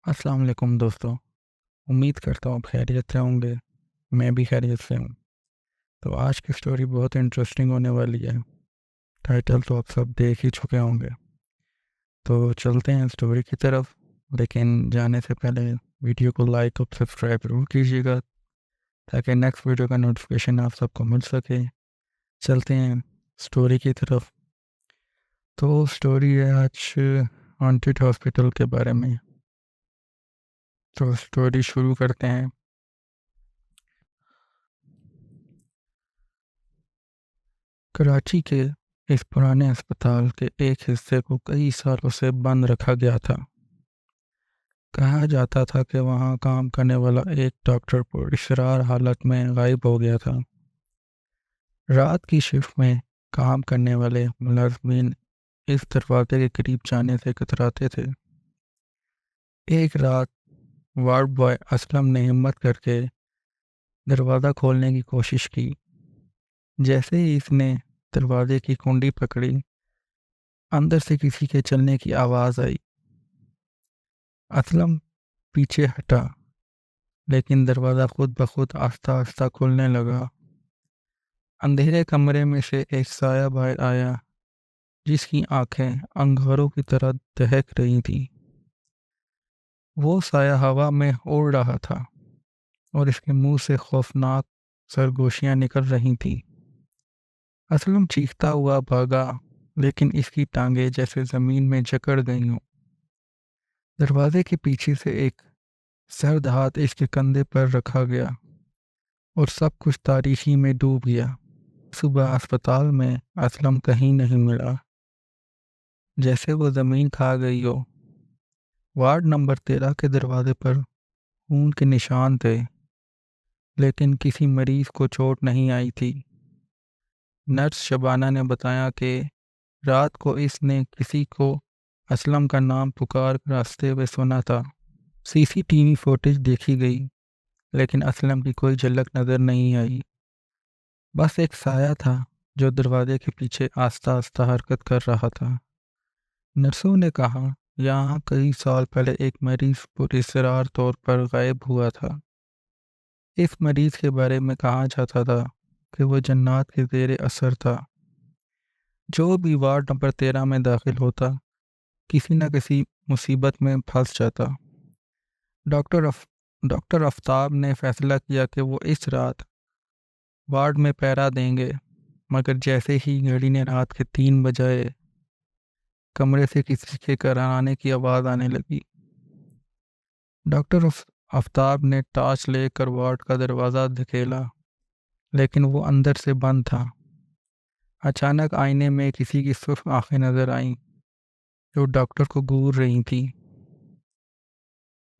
अस्सलाम वालेकुम दोस्तों। उम्मीद करता हूँ आप खैरियत से होंगे। मैं भी खैरियत से हूँ। तो आज की स्टोरी बहुत इंटरेस्टिंग होने वाली है। टाइटल तो आप सब देख ही चुके होंगे। तो चलते हैं स्टोरी की तरफ, लेकिन जाने से पहले वीडियो को लाइक और सब्सक्राइब जरूर कीजिएगा ताकि नेक्स्ट वीडियो का नोटिफिकेशन आप सबको मिल सके। चलते हैं स्टोरी की तरफ। तो स्टोरी है आज हॉन्टेड हॉस्पिटल के बारे में। तो स्टोरी शुरू करते हैं। कराची के इस पुराने अस्पताल के एक हिस्से को कई सालों से बंद रखा गया था। कहा जाता था कि वहां काम करने वाला एक डॉक्टर पुरअसरार हालत में गायब हो गया था। रात की शिफ्ट में काम करने वाले मुलाजमीन इस दरवाजे के करीब जाने से कतराते थे। एक रात वार्ड बॉय असलम ने हिम्मत करके दरवाज़ा खोलने की कोशिश की। जैसे ही इसने दरवाजे की कुंडी पकड़ी, अंदर से किसी के चलने की आवाज़ आई। असलम पीछे हटा, लेकिन दरवाज़ा खुद ब खुद आस्ता आस्ता खुलने लगा। अंधेरे कमरे में से एक साया बाहर आया, जिसकी आंखें अंगारों की तरह दहक रही थीं। वो साया हवा में उड़ रहा था और इसके मुंह से खौफनाक सरगोशियां निकल रही थीं। असलम चीखता हुआ भागा, लेकिन इसकी टांगें जैसे ज़मीन में जकड़ गई हों। दरवाजे के पीछे से एक सर्द हाथ इसके कंधे पर रखा गया और सब कुछ तारीकी में डूब गया। सुबह अस्पताल में असलम कहीं नहीं मिला, जैसे वो ज़मीन खा गई हो। वार्ड नंबर 13 के दरवाजे पर खून के निशान थे, लेकिन किसी मरीज को चोट नहीं आई थी। नर्स शबाना ने बताया कि रात को इसने किसी को असलम का नाम पुकार कर हंसते हुए सुना था। सीसीटीवी फुटेज देखी गई, लेकिन असलम की कोई झलक नज़र नहीं आई। बस एक साया था जो दरवाजे के पीछे आस्ता आस्ता हरकत कर रहा था। नर्सों ने कहा, यहाँ कई साल पहले एक मरीज पुरअसरार तौर पर गायब हुआ था। इस मरीज के बारे में कहा जाता था कि वो जन्नात के ज़ेरे असर था। जो भी वार्ड नंबर 13 में दाखिल होता, किसी न किसी मुसीबत में फंस जाता। डॉक्टर अफ डॉक्टर आफ्ताब ने फैसला किया कि वो इस रात वार्ड में पहरा देंगे, मगर जैसे ही घड़ी ने रात के 3 बजे, कमरे से किसी के कराने की आवाज़ आने लगी। डॉक्टर आफ्ताब ने टॉर्च लेकर वार्ड का दरवाज़ा धकेला, लेकिन वो अंदर से बंद था। अचानक आईने में किसी की सुर्ख आंखें नजर आईं, जो डॉक्टर को घूर रही थी।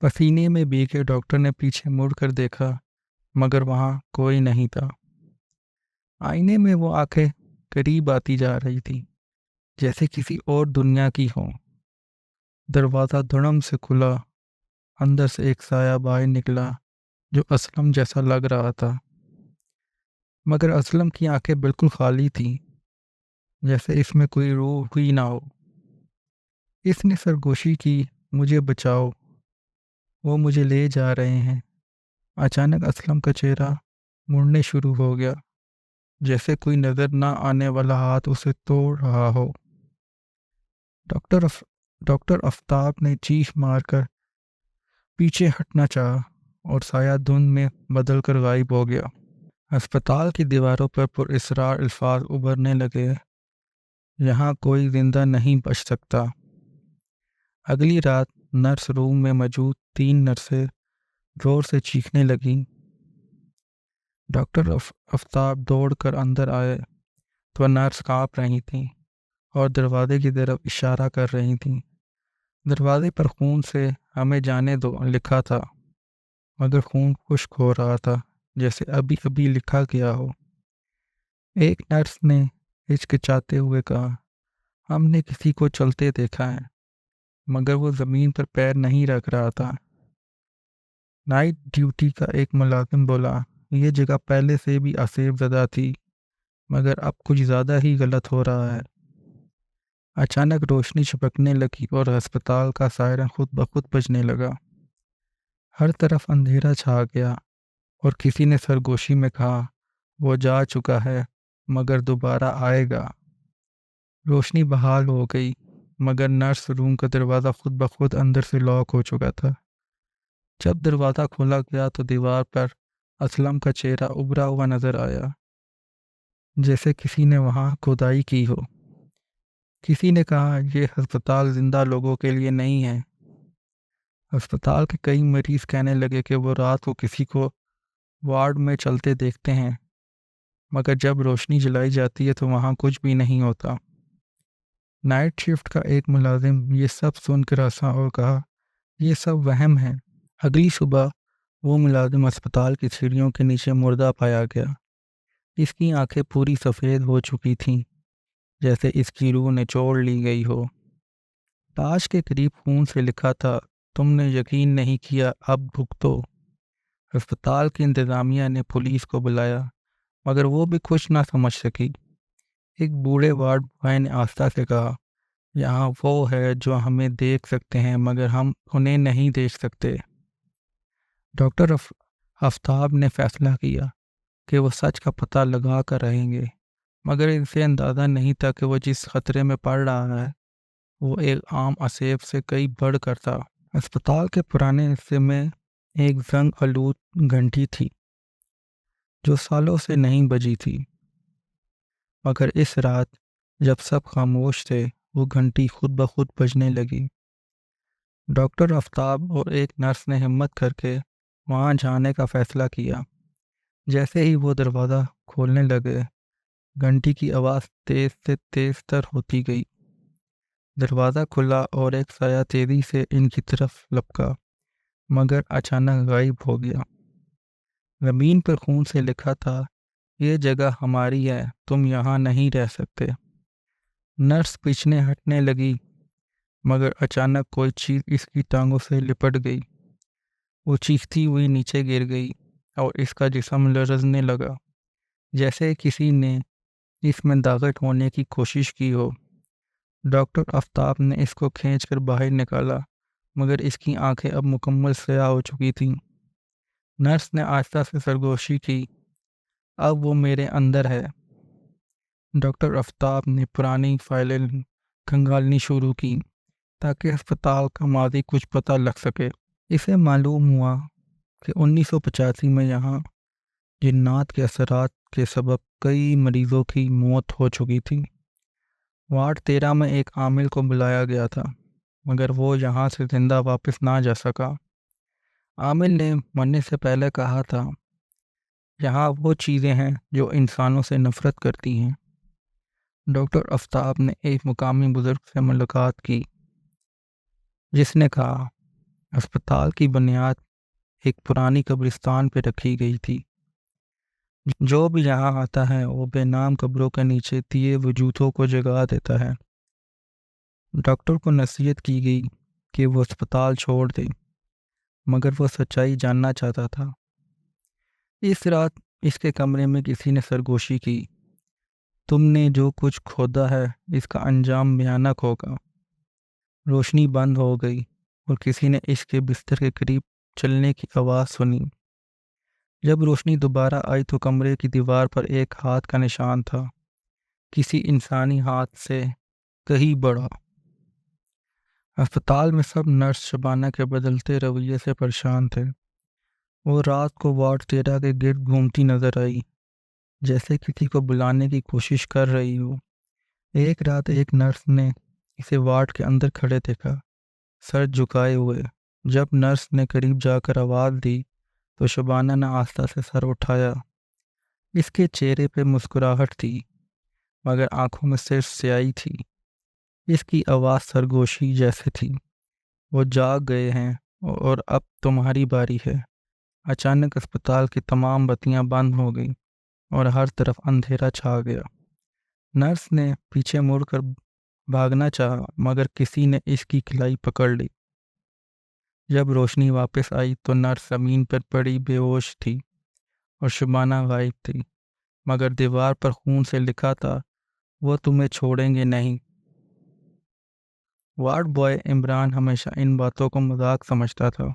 पसीने में भीगे डॉक्टर ने पीछे मुड़कर देखा, मगर वहाँ कोई नहीं था। आईने में वो आंखें करीब आती जा रही थी, जैसे किसी और दुनिया की हों। दरवाज़ा धड़म से खुला। अंदर से एक साया बाहर निकला, जो असलम जैसा लग रहा था, मगर असलम की आंखें बिल्कुल खाली थीं, जैसे इसमें कोई रूह ही ना हो। इसने सरगोशी की, मुझे बचाओ, वो मुझे ले जा रहे हैं। अचानक असलम का चेहरा मुड़ने शुरू हो गया, जैसे कोई नज़र ना आने वाला हाथ उसे तोड़ रहा हो। डॉक्टर अफ डॉक्टर आफ्ताब ने चीख मारकर पीछे हटना चाहा और साया धुंध में बदलकर गायब हो गया। अस्पताल की दीवारों पर पुरअसरार अल्फाज उभरने लगे, यहाँ कोई जिंदा नहीं बच सकता। अगली रात नर्स रूम में मौजूद 3 नर्सें जोर से चीखने लगीं। डॉक्टर आफ्ताब दौड़कर अंदर आए तो नर्स काँप रही थीं और दरवाजे की तरफ इशारा कर रही थीं। दरवाजे पर खून से हमें जाने दो लिखा था, मगर खून खुश्क हो रहा था, जैसे अभी अभी लिखा गया हो। एक नर्स ने हिचकिचाते हुए कहा, हमने किसी को चलते देखा है, मगर वो ज़मीन पर पैर नहीं रख रहा था। नाइट ड्यूटी का एक मुलाजिम बोला, ये जगह पहले से भी असेफ ज़दा थी, मगर अब कुछ ज़्यादा ही गलत हो रहा है। अचानक रोशनी झपकने लगी और अस्पताल का सायरन खुद ब खुद बजने लगा। हर तरफ अंधेरा छा गया और किसी ने सरगोशी में कहा, वो जा चुका है मगर दोबारा आएगा। रोशनी बहाल हो गई मगर नर्स रूम का दरवाज़ा खुद ब खुद अंदर से लॉक हो चुका था। जब दरवाज़ा खोला गया तो दीवार पर असलम का चेहरा उभरा हुआ नजर आया, जैसे किसी ने वहाँ खुदाई की हो। किसी ने कहा, यह अस्पताल जिंदा लोगों के लिए नहीं है। अस्पताल के कई मरीज कहने लगे कि वो रात को किसी को वार्ड में चलते देखते हैं, मगर जब रोशनी जलाई जाती है तो वहाँ कुछ भी नहीं होता। नाइट शिफ्ट का एक मुलाजिम ये सब सुनकर हंसा और कहा, ये सब वहम है। अगली सुबह वो मुलाजिम अस्पताल की सीढ़ियों के नीचे मुर्दा पाया गया। इसकी आंखें पूरी सफ़ेद हो चुकी थीं, जैसे इसकी रूह निचोड़ ली गई हो। ताश के करीब खून से लिखा था, तुमने यकीन नहीं किया, अब भुगतो। अस्पताल की इंतज़ामिया ने पुलिस को बुलाया, मगर वो भी कुछ ना समझ सकी। एक बूढ़े वार्ड बॉय ने आस्था से कहा, यहाँ वो है जो हमें देख सकते हैं मगर हम उन्हें नहीं देख सकते। डॉक्टर आफ्ताब ने फैसला किया कि वो सच का पता लगा कर रहेंगे, मगर इसे अंदाज़ा नहीं था कि वो जिस खतरे में पड़ रहा है वो एक आम असेब से कई बढ़ कर था। अस्पताल के पुराने हिस्से में एक जंग आलूद घंटी थी जो सालों से नहीं बजी थी, मगर इस रात जब सब खामोश थे वो घंटी खुद ब खुद बजने लगी। डॉक्टर आफ्ताब और एक नर्स ने हिम्मत करके वहाँ जाने का फैसला किया। जैसे ही वो दरवाज़ा खोलने लगे, घंटी की आवाज़ तेज़ से तेज़ तर होती गई। दरवाज़ा खुला और एक साया तेज़ी से इनकी तरफ लपका, मगर अचानक गायब हो गया। ज़मीन पर खून से लिखा था, ये जगह हमारी है, तुम यहाँ नहीं रह सकते। नर्स पीछे हटने लगी, मगर अचानक कोई चीज़ इसकी टांगों से लिपट गई। वो चीखती हुई नीचे गिर गई और इसका जिस्म लरजने लगा, जैसे किसी ने इसमें दागट होने की कोशिश की हो। डॉक्टर आफ्ताब ने इसको खींचकर बाहर निकाला, मगर इसकी आंखें अब मुकम्मल स्याह हो चुकी थीं। नर्स ने आहिस्ता से सरगोशी की, अब वो मेरे अंदर है। डॉक्टर आफ्ताब ने पुरानी फाइलें खंगालनी शुरू की ताकि अस्पताल का मादी कुछ पता लग सके। इसे मालूम हुआ कि 1985 में यहाँ जिन्नात के असरात के सबब कई मरीजों की मौत हो चुकी थी। वार्ड 13 में एक आमिल को बुलाया गया था, मगर वो यहाँ से जिंदा वापस ना जा सका। आमिल ने मरने से पहले कहा था, यहाँ वो चीज़ें हैं जो इंसानों से नफरत करती हैं। डॉक्टर आफ्ताब ने एक मुकामी बुजुर्ग से मुलाकात की, जिसने कहा, अस्पताल की बुनियाद एक पुरानी कब्रिस्तान पर रखी गई थी। जो भी यहाँ आता है वो बेनाम कब्रों के नीचे दिए वजूदों को जगा देता है। डॉक्टर को नसीहत की गई कि वो अस्पताल छोड़ दे, मगर वो सच्चाई जानना चाहता था। इस रात इसके कमरे में किसी ने सरगोशी की, तुमने जो कुछ खोदा है इसका अंजाम भयानक होगा। रोशनी बंद हो गई और किसी ने इसके बिस्तर के करीब चलने की आवाज़ सुनी। जब रोशनी दोबारा आई तो कमरे की दीवार पर एक हाथ का निशान था, किसी इंसानी हाथ से कहीं बड़ा। अस्पताल में सब नर्स शबाना के बदलते रवैये से परेशान थे। वो रात को वार्ड 13 के गिर्द घूमती नजर आई, जैसे किसी को बुलाने की कोशिश कर रही हो। एक रात एक नर्स ने इसे वार्ड के अंदर खड़े देखा, सर झुकाए हुए। जब नर्स ने करीब जाकर आवाज़ दी तो शबाना ने आस्था से सर उठाया। इसके चेहरे पे मुस्कुराहट थी, मगर आंखों में सिर्फ स्याही थी। इसकी आवाज़ सरगोशी जैसे थी, वो जाग गए हैं और अब तुम्हारी बारी है। अचानक अस्पताल की तमाम बत्तियां बंद हो गईं और हर तरफ अंधेरा छा गया। नर्स ने पीछे मुड़कर भागना चाहा, मगर किसी ने इसकी कलाई पकड़ ली। जब रोशनी वापस आई तो नर्स ज़मीन पर पड़ी बेहोश थी और शबाना गायब थी, मगर दीवार पर खून से लिखा था, वो तुम्हें छोड़ेंगे नहीं। वार्ड बॉय इमरान हमेशा इन बातों को मजाक समझता था,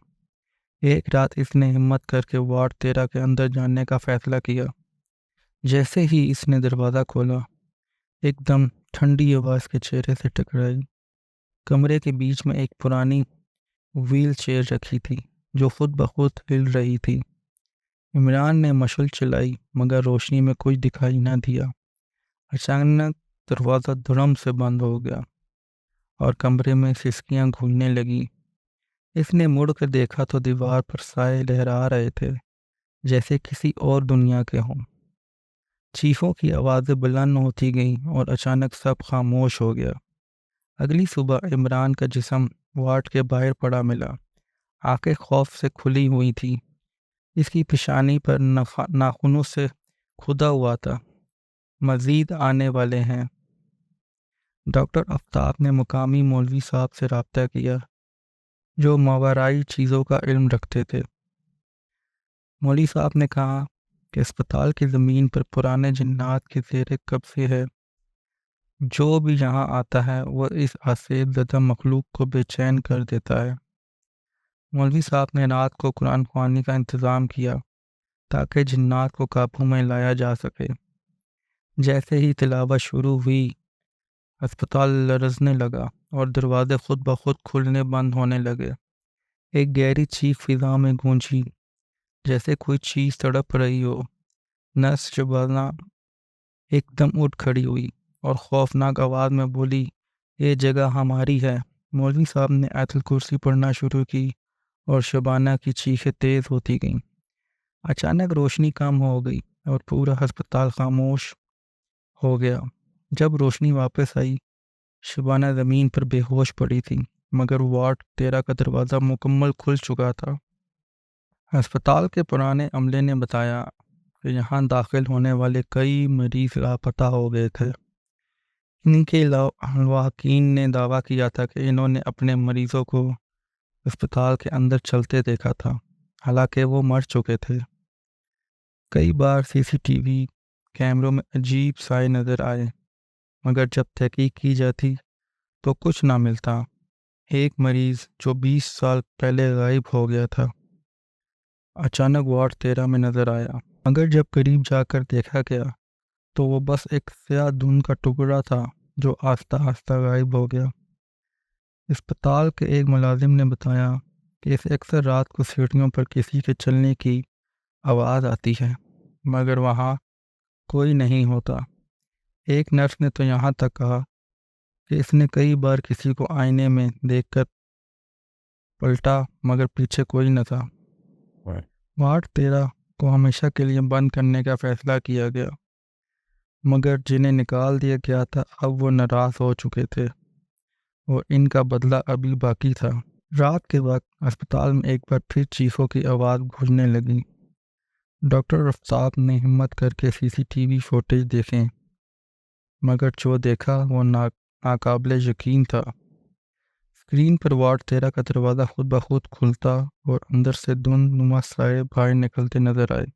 ایک رات اس نے ہمت کر کے وارڈ 13 کے اندر جانے کا فیصلہ کیا۔ جیسے ہی اس نے دروازہ کھولا، ایک دم ٹھنڈی ہوا اس کے چہرے سے ٹکرائی۔ کمرے کے بیچ میں ایک پرانی ویل چیئر رکھی تھی جو خود بخود ہل رہی تھی۔ عمران نے مشعل چلائی مگر روشنی میں کچھ دکھائی نہ دیا۔ اچانک دروازہ دھڑم سے بند ہو گیا اور کمرے میں سسکیاں گھولنے لگیں۔ اس نے مڑ کر دیکھا تو دیوار پر سائے لہرا رہے تھے جیسے کسی اور دنیا کے ہوں۔ چیخوں کی آوازیں بلند ہوتی گئیں اور اچانک سب خاموش ہو گیا۔ اگلی صبح عمران کا جسم وارڈ کے باہر پڑا ملا۔ آنکھیں خوف سے کھلی ہوئی تھی۔ اس کی پیشانی پر ناخنوں سے کھدا ہوا تھا، مزید آنے والے ہیں۔ ڈاکٹر آفتاب نے مقامی مولوی صاحب سے رابطہ کیا جو ماورائی چیزوں کا علم رکھتے تھے۔ مولوی صاحب نے کہا کہ اسپتال کی زمین پر پرانے جنات کی زیر قبضے ہے۔ جو بھی یہاں آتا ہے وہ اس آسیب زدہ مخلوق کو بے چین کر دیتا ہے۔ مولوی صاحب نے رات کو قرآن خوانی کا انتظام کیا تاکہ جنات کو قابو میں لایا جا سکے۔ جیسے ہی تلاوت شروع ہوئی، اسپتال لرزنے لگا اور دروازے خود بخود کھلنے بند ہونے لگے۔ ایک گہری چیخ فضا میں گونجی جیسے کوئی چیز تڑپ رہی ہو۔ نرس شبانہ ایک دم اٹھ کھڑی ہوئی اور خوفناک آواز میں بولی، یہ جگہ ہماری ہے۔ مولوی صاحب نے آیت الکرسی پڑھنا شروع کی اور شبانہ کی چیخیں تیز ہوتی گئیں۔ اچانک روشنی کم ہو گئی اور پورا ہسپتال خاموش ہو گیا۔ جب روشنی واپس آئی، شبانہ زمین پر بے ہوش پڑی تھی مگر وارڈ 13 کا دروازہ مکمل کھل چکا تھا۔ ہسپتال کے پرانے عملے نے بتایا کہ یہاں داخل ہونے والے کئی مریض لاپتہ ہو گئے تھے۔ ان کے لواحقین نے دعویٰ کیا تھا کہ انہوں نے اپنے مریضوں کو اسپتال کے اندر چلتے دیکھا تھا، حالانکہ وہ مر چکے تھے۔ کئی بار سی سی ٹی وی کیمروں میں عجیب سائے نظر آئے مگر جب تحقیق کی جاتی تو کچھ نہ ملتا۔ ایک مریض جو 20 سال پہلے غائب ہو گیا تھا اچانک وارڈ 13 میں نظر آیا، مگر جب قریب جا کر دیکھا گیا تو وہ بس ایک سیاہ دھند کا ٹکڑا تھا جو آہستہ آہستہ غائب ہو گیا۔ اسپتال کے ایک ملازم نے بتایا کہ اسے اکثر رات کو سیڑھیوں پر کسی کے چلنے کی آواز آتی ہے مگر وہاں کوئی نہیں ہوتا۔ ایک نرس نے تو یہاں تک کہا کہ اس نے کئی بار کسی کو آئینے میں دیکھ کر پلٹا مگر پیچھے کوئی نہ تھا۔ وارڈ 13 کو ہمیشہ کے لیے بند کرنے کا فیصلہ کیا گیا مگر جنہیں نکال دیا گیا تھا اب وہ ناراض ہو چکے تھے اور ان کا بدلہ ابھی باقی تھا۔ رات کے وقت اسپتال میں ایک بار پھر چیخوں کی آواز گونجنے لگی۔ ڈاکٹر آفتاب نے ہمت کر کے سی سی ٹی وی فوٹیج دیکھیں مگر جو دیکھا وہ ناقابل یقین تھا۔ اسکرین پر وارڈ 13 کا دروازہ خود بخود کھلتا اور اندر سے دھند نما سائے باہر نکلتے نظر آئے۔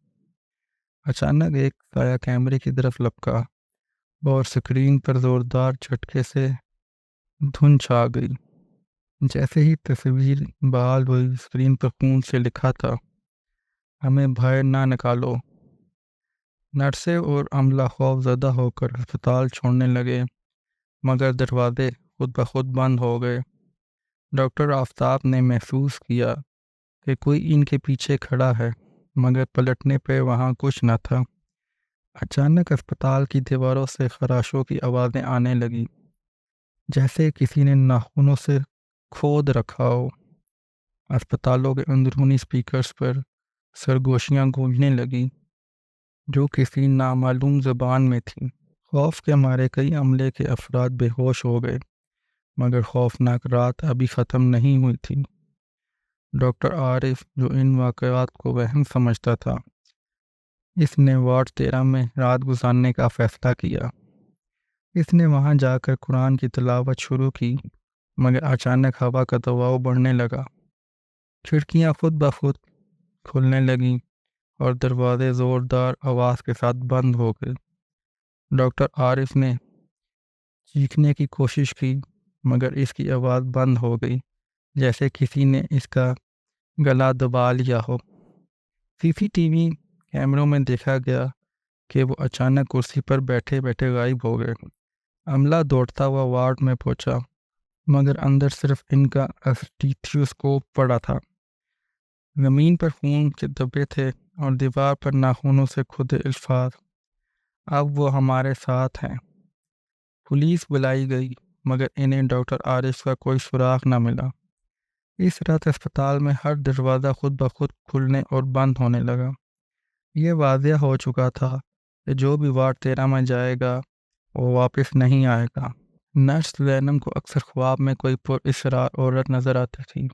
اچانک ایک سایہ کیمرے کی طرف لپکا اور اسکرین پر زوردار جھٹکے سے دھند چھا گئی۔ جیسے ہی تصویر بحال ہوئی، اسکرین پر خون سے لکھا تھا، ہمیں باہر نہ نکالو۔ نرسیں اور عملہ خوف زدہ ہو کر ہسپتال چھوڑنے لگے مگر دروازے خود بخود بند ہو گئے۔ ڈاکٹر آفتاب نے محسوس کیا کہ کوئی ان کے پیچھے کھڑا ہے مگر پلٹنے پہ وہاں کچھ نہ تھا۔ اچانک اسپتال کی دیواروں سے خراشوں کی آوازیں آنے لگیں جیسے کسی نے ناخنوں سے کھود رکھا ہو۔ اسپتالوں کے اندرونی اسپیکرز پر سرگوشیاں گونجنے لگیں جو کسی نامعلوم زبان میں تھیں۔ خوف کے مارے کئی عملے کے افراد بے ہوش ہو گئے مگر خوفناک رات ابھی ختم نہیں ہوئی تھی۔ ڈاکٹر عارف جو ان واقعات کو وہم سمجھتا تھا، اس نے وارڈ 13 میں رات گزارنے کا فیصلہ کیا۔ اس نے وہاں جا کر قرآن کی تلاوت شروع کی مگر اچانک ہوا کا دباؤ بڑھنے لگا، کھڑکیاں خود بخود کھلنے لگیں اور دروازے زوردار آواز کے ساتھ بند ہو گئے۔ ڈاکٹر عارف نے چیخنے کی کوشش کی مگر اس کی آواز بند ہو گئی جیسے کسی نے اس کا गला दबा लिया हो। सीसीटीवी कैमरों में देखा गया कि वो अचानक कुर्सी पर बैठे बैठे गायब हो गए। अमला दौड़ता हुआ वार्ड में पहुंचा, मगर अंदर सिर्फ इनका स्टेथोस्कोप पड़ा था। ज़मीन पर खून के धब्बे थे और दीवार पर नाखूनों से खुदे अल्फाज, अब वो हमारे साथ हैं। पुलिस बुलाई गई, मगर इन्हें डॉक्टर आरिफ का कोई सुराग न मिला। इस रात अस्पताल में हर दरवाज़ा खुद ब खुद खुलने और बंद होने लगा। ये वाज़ेह हो चुका था कि जो भी वार्ड 13 में जाएगा वो वापस नहीं आएगा। नर्स जैनब को अक्सर ख्वाब में कोई पुरअसरार औरत नज़र आती थी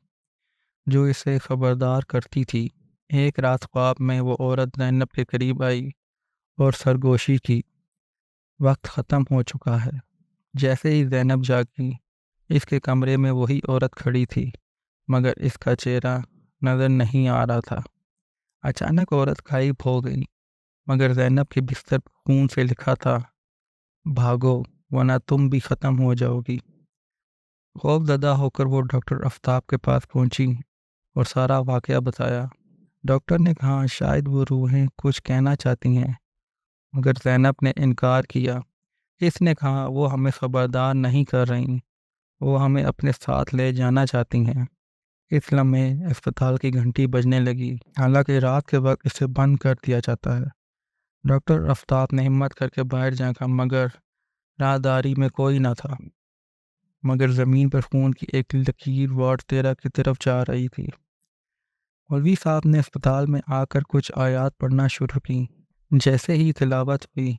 जो इसे खबरदार करती थी। एक रात ख्वाब में वो औरत जैनब के करीब आई और सरगोशी की। वक्त ख़त्म हो चुका है। जैसे ही जैनब जागी, इसके कमरे में वही औरत खड़ी थी, मगर इसका चेहरा नज़र नहीं आ रहा था। अचानक औरत गायब हो गई, मगर जैनब के बिस्तर पर खून से लिखा था, भागो वरना तुम भी ख़त्म हो जाओगी। खौफज़दा होकर वो डॉक्टर आफ्ताब के पास पहुंची और सारा वाक़या बताया। डॉक्टर ने कहा शायद वो रूहें कुछ कहना चाहती हैं, मगर जैनब ने इनकार किया। इसने कहा वो हमें खबरदार नहीं कर रही, वो हमें अपने साथ ले जाना चाहती हैं। इस लम्हे अस्पताल की घंटी बजने लगी, हालांकि रात के वक्त इसे बंद कर दिया जाता है। डॉक्टर आफ्ताब ने हिम्मत करके बाहर झांका, मगर राहदारी में कोई न था। मगर ज़मीन पर खून की एक लकीर वार्ड 13 की तरफ जा रही थी। मौलवी साहब ने अस्पताल में आकर कुछ आयात पढ़ना शुरू की। जैसे ही तिलावत हुई,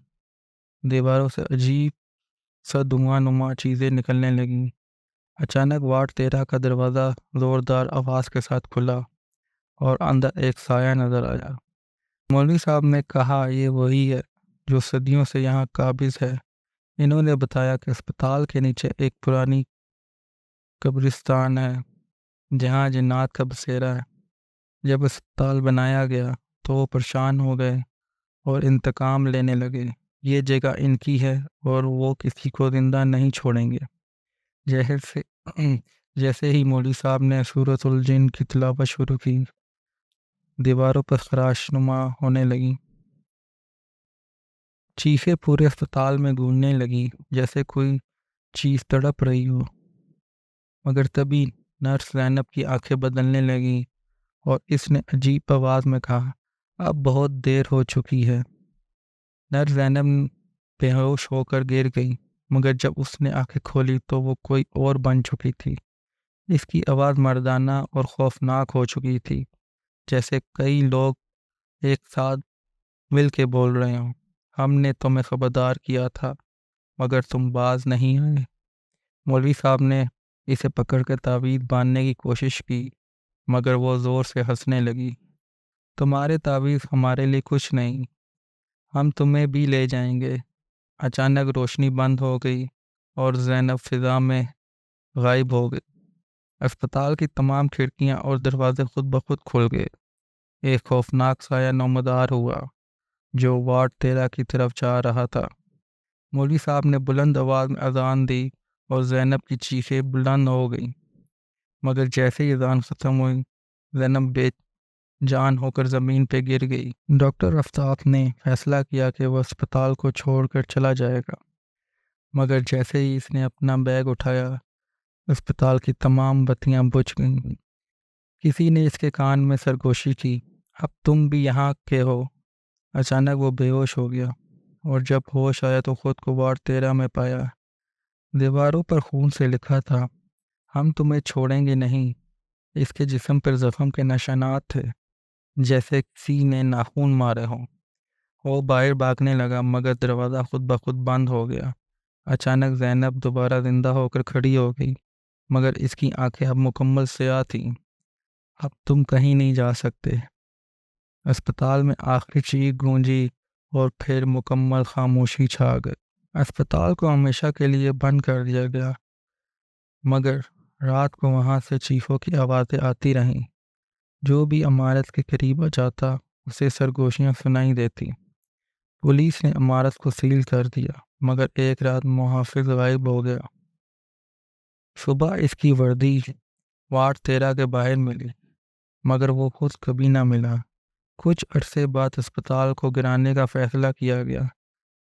दीवारों से अजीब सा धुआं नुमा चीज़ें निकलने लगीं। अचानक वार्ड 13 का दरवाज़ा ज़ोरदार आवाज़ के साथ खुला और अंदर एक साया नज़र आया। मौलवी साहब ने कहा, ये वही है जो सदियों से यहाँ काबिज़ है। इन्होंने बताया कि अस्पताल के नीचे एक पुरानी कब्रिस्तान है जहाँ जिन्नात का बसेरा है। जब अस्पताल बनाया गया तो वो परेशान हो गए और इंतकाम लेने लगे। ये जगह इनकी है और वो किसी को जिंदा नहीं छोड़ेंगे। जैसे जैसे ही मौलवी साहब ने सूरतुल जिन की तिलावत शुरू की, दीवारों पर खराशनुमा होने लगी। चीखें पूरे अस्पताल में गूंजने लगी, जैसे कोई चीज़ तड़प रही हो। मगर तभी नर्स जैनब की आंखें बदलने लगी और इसने अजीब आवाज़ में कहा, अब बहुत देर हो चुकी है। नर्स जैनब बेहोश होकर गिर गई, मगर जब उसने आंखें खोली तो वो कोई और बन चुकी थी। इसकी आवाज़ मर्दाना और खौफनाक हो चुकी थी, जैसे कई लोग एक साथ मिल के बोल रहे हों, हमने तुम्हें खबरदार किया था मगर तुम बाज नहीं आए। मौलवी साहब ने इसे पकड़कर तावीज़ बांधने की कोशिश की, मगर वो ज़ोर से हंसने लगी। तुम्हारे तावीज़ हमारे लिए कुछ नहीं, हम तुम्हें भी ले जाएंगे। अचानक रोशनी बंद हो गई और जैनब फिजा में गायब हो गई। अस्पताल की तमाम खिड़कियां और दरवाजे खुद ब खुद खुल गए। एक खौफनाक साया नमदार हुआ जो वार्ड 13 की तरफ जा रहा था। मौलवी साहब ने बुलंद आवाज़ में अजान दी और जैनब की चीखें बुलंद हो गईं। मगर जैसे ही अजान ख़त्म हुई, जैनब बेजान होकर ज़मीन पे गिर गई। डॉक्टर आफ्ताब ने फैसला किया कि वह अस्पताल को छोड़कर चला जाएगा, मगर जैसे ही इसने अपना बैग उठाया, अस्पताल की तमाम बत्तियां बुझ गईं। किसी ने इसके कान में सरगोशी की, अब तुम भी यहाँ के हो। अचानक वो बेहोश हो गया और जब होश आया तो खुद को वार्ड 13 में पाया। दीवारों पर खून से लिखा था, हम तुम्हें छोड़ेंगे नहीं। इसके जिस्म पर जख्म के निशानात थे, जैसे किसी ने नाखून मारे हों। वो बाहर भागने लगा, मगर दरवाज़ा खुद ब खुद बंद हो गया। अचानक जैनब दोबारा जिंदा होकर खड़ी हो गई, मगर इसकी आंखें अब मुकम्मल स्याह थीं। अब तुम कहीं नहीं जा सकते। अस्पताल में आखिरी चीख गूंजी और फिर मुकम्मल खामोशी छा गई। अस्पताल को हमेशा के लिए बंद कर दिया गया, मगर रात को वहाँ से चीखों की आवाज़ें आती रहीं। जो भी इमारत के करीब आ जाता उसे सरगोशियाँ सुनाई देती। पुलिस ने इमारत को सील कर दिया, मगर एक रात मुहाफिज गायब हो गया। सुबह इसकी वर्दी वार्ड 13 के बाहर मिली। مگر وہ خود کبھی نہ ملا۔ کچھ عرصے بعد اسپتال کو گرانے کا فیصلہ کیا گیا،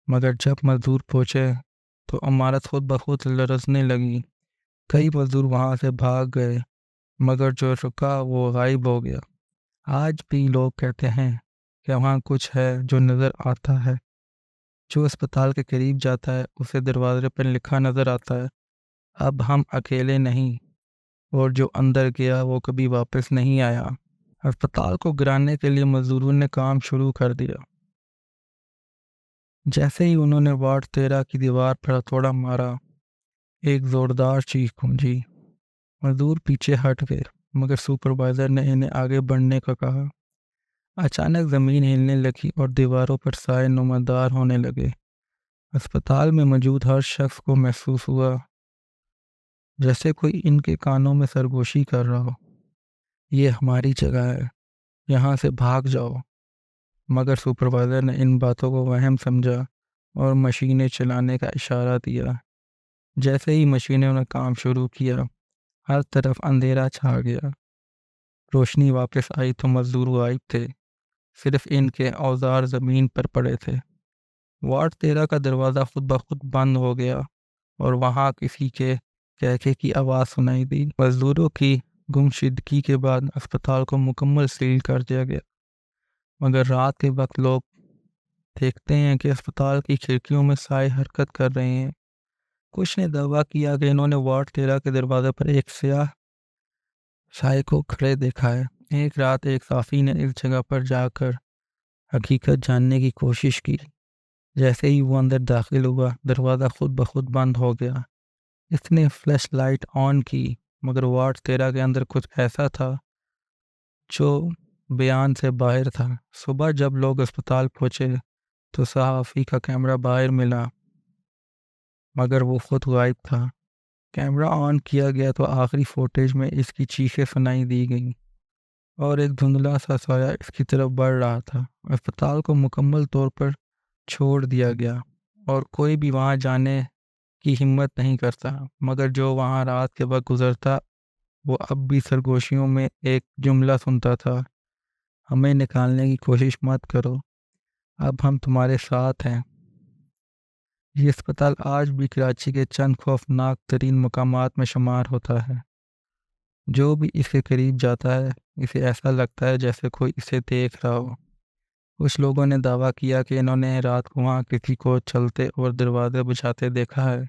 مگر جب مزدور پہنچے تو عمارت خود بخود لرزنے لگی۔ کئی مزدور وہاں سے بھاگ گئے، مگر جو رکا وہ غائب ہو گیا۔ آج بھی لوگ کہتے ہیں کہ وہاں کچھ ہے جو نظر آتا ہے۔ جو اسپتال کے قریب جاتا ہے اسے دروازے پر لکھا نظر آتا ہے، اب ہم اکیلے نہیں، اور جو اندر گیا وہ کبھی واپس نہیں آیا۔ اسپتال کو گرانے کے لیے مزدوروں نے کام شروع کر دیا۔ جیسے ہی انہوں نے وارڈ 13 کی دیوار پر ہتھوڑا مارا، ایک زوردار چیخ گونجی۔ مزدور پیچھے ہٹ گئے، مگر سپروائزر نے انہیں آگے بڑھنے کا کہا۔ اچانک زمین ہلنے لگی اور دیواروں پر سائے نمودار ہونے لگے۔ اسپتال میں موجود ہر شخص کو محسوس ہوا جیسے کوئی ان کے کانوں میں سرگوشی کر رہا ہو، یہ ہماری جگہ ہے، یہاں سے بھاگ جاؤ۔ مگر سپروائزر نے ان باتوں کو وہم سمجھا اور مشینیں چلانے کا اشارہ دیا۔ جیسے ہی مشینوں نے کام شروع کیا، ہر طرف اندھیرا چھا گیا۔ روشنی واپس آئی تو مزدور غائب تھے، صرف ان کے اوزار زمین پر پڑے تھے۔ وارڈ 13 کا دروازہ خود بخود بند ہو گیا اور وہاں کسی کے کہکے کی آواز سنائی دی۔ مزدوروں کی گمشدگی کے بعد اسپتال کو مکمل سیل کر دیا گیا، مگر رات کے وقت لوگ دیکھتے ہیں کہ اسپتال کی کھڑکیوں میں سائے حرکت کر رہے ہیں۔ کچھ نے دعویٰ کیا کہ انہوں نے وارڈ 13 کے دروازے پر ایک سیاہ سائے کو کھڑے دیکھا ہے۔ ایک رات ایک صحافی نے اس جگہ پر جا کر حقیقت جاننے کی کوشش کی۔ جیسے ہی وہ اندر داخل ہوا، دروازہ خود بخود بند ہو گیا۔ اس نے فلیش لائٹ آن کی، مگر وارڈ 13 کے اندر کچھ ایسا تھا جو بیان سے باہر تھا۔ صبح جب لوگ اسپتال پہنچے تو صحافی کا کیمرہ باہر ملا، مگر وہ خود غائب تھا۔ کیمرہ آن کیا گیا تو آخری فوٹیج میں اس کی چیخیں سنائی دی گئیں اور ایک دھندلا سا سایہ اس کی طرف بڑھ رہا تھا۔ اسپتال کو مکمل طور پر چھوڑ دیا گیا اور کوئی بھی وہاں جانے کی ہمت نہیں کرتا، مگر جو وہاں رات کے وقت گزرتا وہ اب بھی سرگوشیوں میں ایک جملہ سنتا تھا: ہمیں نکالنے کی کوشش مت کرو، اب ہم تمہارے ساتھ ہیں۔ یہ اسپتال آج بھی کراچی کے چند خوفناک ترین مقامات میں شمار ہوتا ہے۔ جو بھی اس کے قریب جاتا ہے اسے ایسا لگتا ہے جیسے کوئی اسے دیکھ رہا ہو۔ کچھ لوگوں نے دعویٰ کیا کہ انہوں نے رات کو وہاں کسی کو چلتے اور دروازے بجھاتے دیکھا ہے۔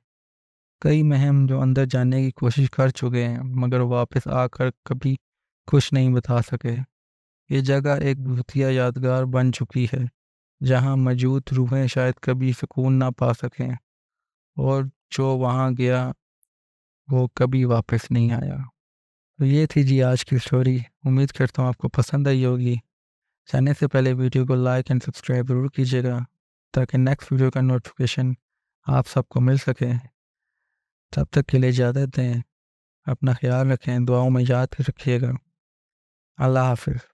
کئی مہم جو اندر جانے کی کوشش کر چکے ہیں مگر واپس آ کر کبھی کچھ نہیں بتا سکے۔ یہ جگہ ایک بھوتیا یادگار بن چکی ہے جہاں موجود روحیں شاید کبھی سکون نہ پا سکیں، اور جو وہاں گیا وہ کبھی واپس نہیں آیا۔ تو یہ تھی جی آج کی اسٹوری۔ امید کرتا ہوں آپ کو پسند آئی ہوگی۔ جانے سے پہلے ویڈیو کو لائک اینڈ سبسکرائب ضرور کیجیے گا تاکہ نیکسٹ ویڈیو کا نوٹیفیکیشن آپ سب کو مل سکے۔ تب تک کے لیے اجازت دیں، اپنا خیال رکھیں، دعاؤں میں یاد رکھیے گا۔ اللہ حافظ۔